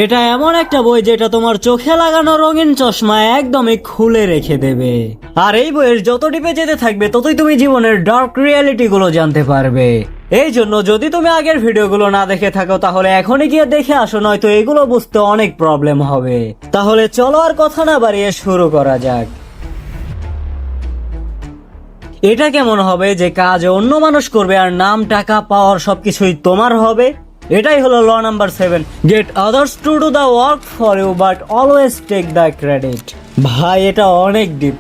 এটা এমন একটা বই যেটা তোমার চোখে লাগানো রঙিন চশমা একদমই খুলে রেখে দেবে। আর এই বইয়ের যত ডিপে যেতে থাকবে ততই তুমি জীবনের ডার্ক রিয়েলিটি গুলো জানতে পারবে। এই জন্য যদি তুমি আগের ভিডিওগুলো না দেখে থাকো তাহলে এখনই গিয়ে দেখে আসো, নয়তো এগুলো বুঝতে অনেক প্রবলেম হবে। তাহলে চলো আর কথা না বাড়িয়ে শুরু করা যাক। এটা কেমন হবে যে কাজ অন্য মানুষ করবে আর নাম, টাকা, পাওয়ার সবকিছুই তোমার হবে? এটাই হলো law number 7, get others to do the work for you but always take the credit. ভাই এটা অনেক ডিপ।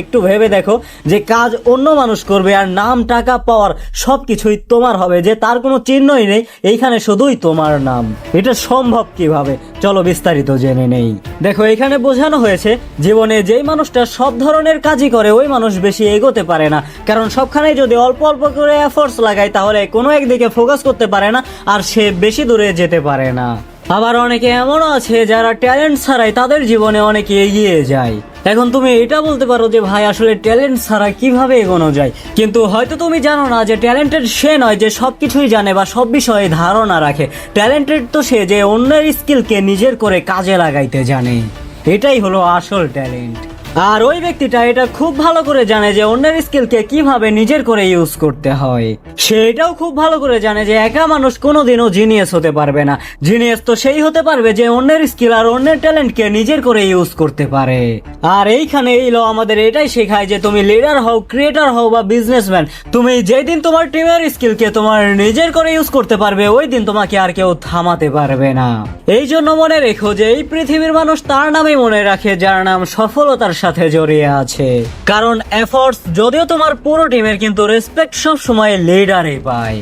একটু ভেবে দেখো যে কাজ অন্য মানুষ করবে আর নাম, টাকা, পাওয়ার সবকিছুই তোমার হবে, যে তার কোনো চিহ্নই নেই, এইখানে শুধুই তোমার নাম। এটা সম্ভব কিভাবে? চলো বিস্তারিত জেনে নেই। দেখো এখানে বোঝানো হয়েছে জীবনে যেই মানুষটা সব ধরনের কাজই করে ওই মানুষ বেশি এগোতে পারে না, কারণ সবখানেই যদি অল্প অল্প করে এফোর্টস লাগায় তাহলে কোনো একদিকে ফোকাস করতে পারে না আর সে বেশি দূরে যেতে পারে না। আবার অনেকে এমনও আছে যারা ট্যালেন্ট ছাড়াই তাদের জীবনে অনেকে এগিয়ে যায়। এখন তুমি এটা বলতে পারো যে ভাই আসলে ট্যালেন্ট ছাড়া কিভাবে এগোনো যায়, কিন্তু হয়তো তুমি জানো না যে ট্যালেন্টেড সে নয় যে সবকিছুই জানে বা সব বিষয়ে ধারণা রাখে। ট্যালেন্টেড তো সে যে অন্যের স্কিলকে নিজের করে কাজে লাগাইতে জানে। এটাই হলো আসল ট্যালেন্ট। আর ওই ব্যক্তিটা এটা খুব ভালো করে জানে যে অন্যের স্কিলকে কিভাবে নিজের করে ইউজ করতে হয়। সে এটাও খুব ভালো করে জানে যে একা মানুষ কোনোদিনও জিনিয়াস হতে পারবে না। জিনিয়াস তো সেই হতে পারবে যে অন্যের স্কিল আর অন্যের ট্যালেন্টকে নিজের করে ইউজ করতে পারে। আর এইখানে এই ল আমাদের এটাই শেখায় যে তুমি লিডার হও, ক্রিয়েটর হও বা বিজনেসম্যান, তুমি যেই দিন তোমার টিমের স্কিলকে তোমার নিজের করে ইউজ করতে পারবে ওই দিন তোমাকে আর কেউ থামাতে পারবে না। এই জন্য মনে রেখো যে এই পৃথিবীর মানুষ তার নামই মনে রাখে যার নাম সফলতার সাথে জড়িয়ে আছে। কারণ এফোর্টস যদিও তোমার পুরো টিমের, কিন্তু রেসপেক্ট সব সময় লিডারই পায়।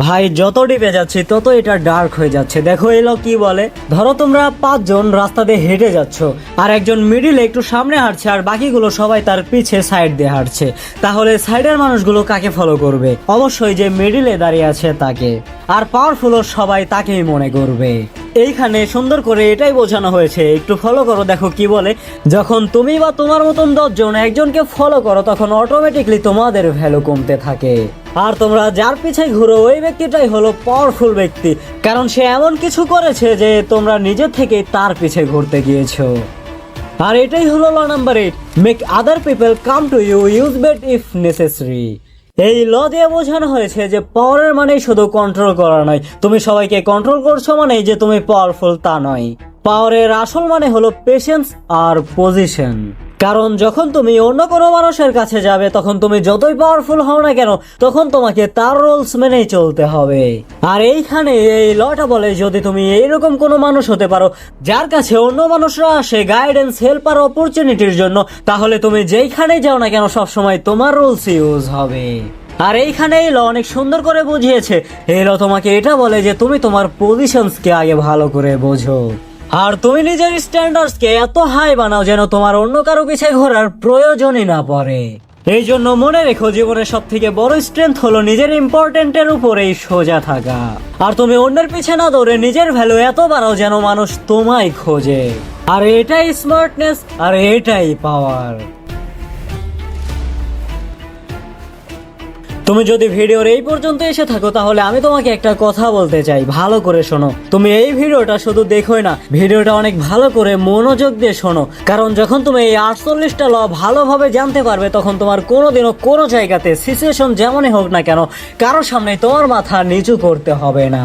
ভাই যত ডিপে যাচ্ছে তত এটা ডার্ক হয়ে যাচ্ছে। দেখো এলো কি বলে, ধরো তোমরা 5 জন রাস্তা দিয়ে হেঁটে যাচ্ছ আর একজন মিডিলে একটু সামনে হাঁটছে আর বাকিগুলো সবাই তার পিছে সাইড দিয়ে হাঁটছে, তাহলে সাইডের মানুষগুলো কাকে ফলো করবে? অবশ্যই যে মিডিলে দাঁড়িয়ে আছে তাকে। আর পাওয়ারফুল সবাই তাকেই মনে করবে। এইখানে সুন্দর করে এটাই বোঝানো হয়েছে, একটু ফলো করো। দেখো কি বলে, যখন তুমি বা তোমার মতন 10 জন একজনকে ফলো করো তখন অটোমেটিকলি তোমাদের ভ্যালু কমতে থাকে। আর তোমরা যার পিছে ঘুরো ওই ব্যক্তিটাই হলো পাওয়ারফুল ব্যক্তি, কারণ সে এমন কিছু করেছে যে তোমরা নিজে থেকেই তার পিছে ঘুরতে গিয়েছো। আর এটাই হলো law number 8, make other people come to you, use bait if necessary. এই ল দিয়ে বোঝানো হয়েছে যে পাওয়ারের মানে শুধু কন্ট্রোল করা নয়। তুমি সবাইকে কন্ট্রোল করছো মানে যে তুমি পাওয়ারফুল তা নয়। পাওয়ারের আসল মানে হলো পেশেন্স আর পজিশন। কারণ যখন তুমি অন্য কোনো মানুষের কাছে যাবে তখন তুমি যতই পাওয়ারফুল হও না কেন তখন তোমাকে তার রুলস মেনেই চলতে হবে। আর এইখানে এই লটা বলে যদি তুমি এইরকম কোনো মানুষ হতে পারো যার কাছে অন্য মানুষরা আসে গাইডেন্স, হেল্প আর অপরচুনিটির জন্য, তাহলে তুমি যেইখানে যাও না কেন সবসময় তোমার রুলস ইউজ হবে। আর এইখানে এই ল অনেক সুন্দর করে বুঝিয়েছে। এই ল তোমাকে এটা বলে যে তুমি তোমার পজিশনসকে আগে ভালো করে বোঝো আর তুমি নিজের স্ট্যান্ডার্ডসকে এত হাই বানাও যেন তোমার অন্য কারো পিছে ঘোরার প্রয়োজনই না পড়ে। এই জন্য মনে রেখো জীবনের সব থেকে বড় স্ট্রেংথ হলো নিজের ইম্পর্টেন্টের উপরেই সোজা থাকা। আর তুমি অন্যের পিছে না দৌড়ে নিজের ভ্যালু এত বাড়াও যেন মানুষ তোমায় খোঁজে। আর এটাই স্মার্টনেস আর এটাই পাওয়ার। তুমি যদি ভিডিওর এই পর্যন্ত এসে থাকো তাহলে আমি তোমাকে একটা কথা বলতে চাই, ভালো করে শোনো। তুমি এই ভিডিওটা শুধু দেখোই না, ভিডিওটা অনেক ভালো করে মনোযোগ দিয়ে শোনো, কারণ যখন তুমি এই 48টা ল ভালোভাবে জানতে পারবে তখন তোমার কোনোদিনও কোনো জায়গাতে সিচুয়েশন যেমনই হোক না কেন কারোর সামনে তোমার মাথা নিচু করতে হবে না।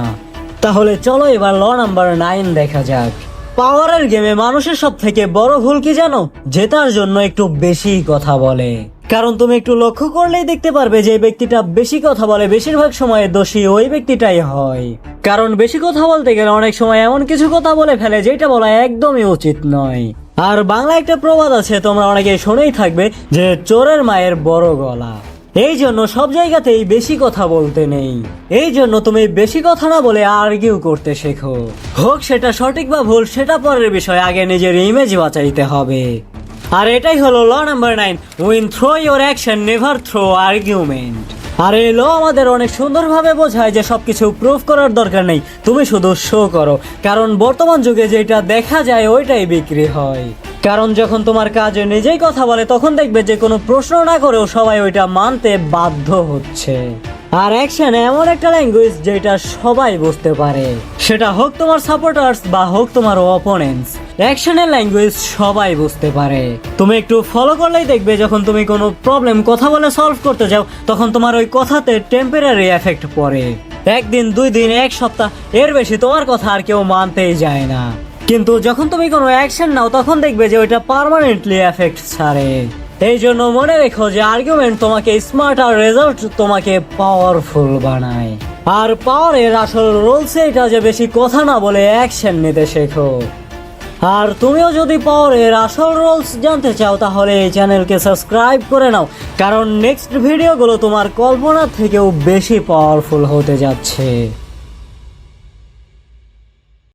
তাহলে চলো এবার ল নাম্বার 9 দেখা যাক। পাওয়ারের গেমে মানুষের সব থেকে বড় ভুল কি জানো? জেতার জন্য একটু বেশি কথা বলে। কারণ তুমি একটু লক্ষ্য করলেই দেখতে পারবে যে ব্যক্তিটা বেশি কথা বলে বেশিরভাগ সময় দোষী ওই ব্যক্তিটাই হয়। কারণ বেশি কথা বলতে গেলে অনেক সময় এমন কিছু কথা বলে ফেলে যেটা বলা একদমই উচিত নয়। আর বাংলা একটা প্রবাদ আছে, তোমরা অনেকে শুনেই থাকবে, যে চোরের মায়ের বড় গলা। এই জন্য সব জায়গাতেই বেশি কথা বলতে নেই। এই জন্য তুমি বেশি কথা না বলে আর্গিউ করতে শেখো। হোক সেটা সঠিক বা ভুল সেটা পরের বিষয়, আগে নিজের ইমেজ বাঁচাইতে হবে। আর এটাই হলো law number 9, win through your action, never through argument. আর এই ল আমাদের অনেক সুন্দরভাবে বোঝায় যে সবকিছু প্রুফ করার দরকার নেই, তুমি শুধু শো করো। কারণ বর্তমান যুগে যেটা দেখা যায় ওইটাই বিক্রি হয়। কারণ যখন তোমার কাজ নিজেই কথা বলে তখন দেখবে যে কোনো প্রশ্ন না করেও সবাই ওইটা মানতে বাধ্য হচ্ছে। আর অ্যাকশন এমন একটা ল্যাঙ্গুয়েজ যেটা সবাই বুঝতে পারে, সেটা হোক তোমার সাপোর্টার্স বা হোক তোমার অপোনেন্টস। অ্যাকশনের ল্যাঙ্গুয়েজ সবাই বুঝতে পারে। তুমি একটু ফলো করলেই দেখবে যখন তুমি কোনো প্রবলেম কথা বলে সলভ করতে যাও, তখন তোমার ওই কথাতে টেম্পোরারি এফেক্ট পড়ে। একদিন, 2 দিন, 1 সপ্তাহ, এর বেশি তোমার কথা আর কেউ মানতেই যায় না। কিন্তু যখন তুমি কোনো অ্যাকশন নাও তখন দেখবে যে ওইটা পার্মানেন্টলি এফেক্ট ছাড়ে। এই জন্য মনে রেখো যে আর্গুমেন্ট তোমাকে স্মার্ট আর রেজাল্ট তোমাকে পাওয়ারফুল বানায়। আর পাওয়ারের আসল রুলস এটা যে বেশি কথা না বলে অ্যাকশন নিতে শেখো। আর তুমিও যদি পাওয়ারের আসল রুলস জানতে চাও তাহলে এই চ্যানেলকে সাবস্ক্রাইব করে নাও, কারণ নেক্সট ভিডিওগুলো তোমার কল্পনা থেকেও বেশি পাওয়ারফুল হতে যাচ্ছে।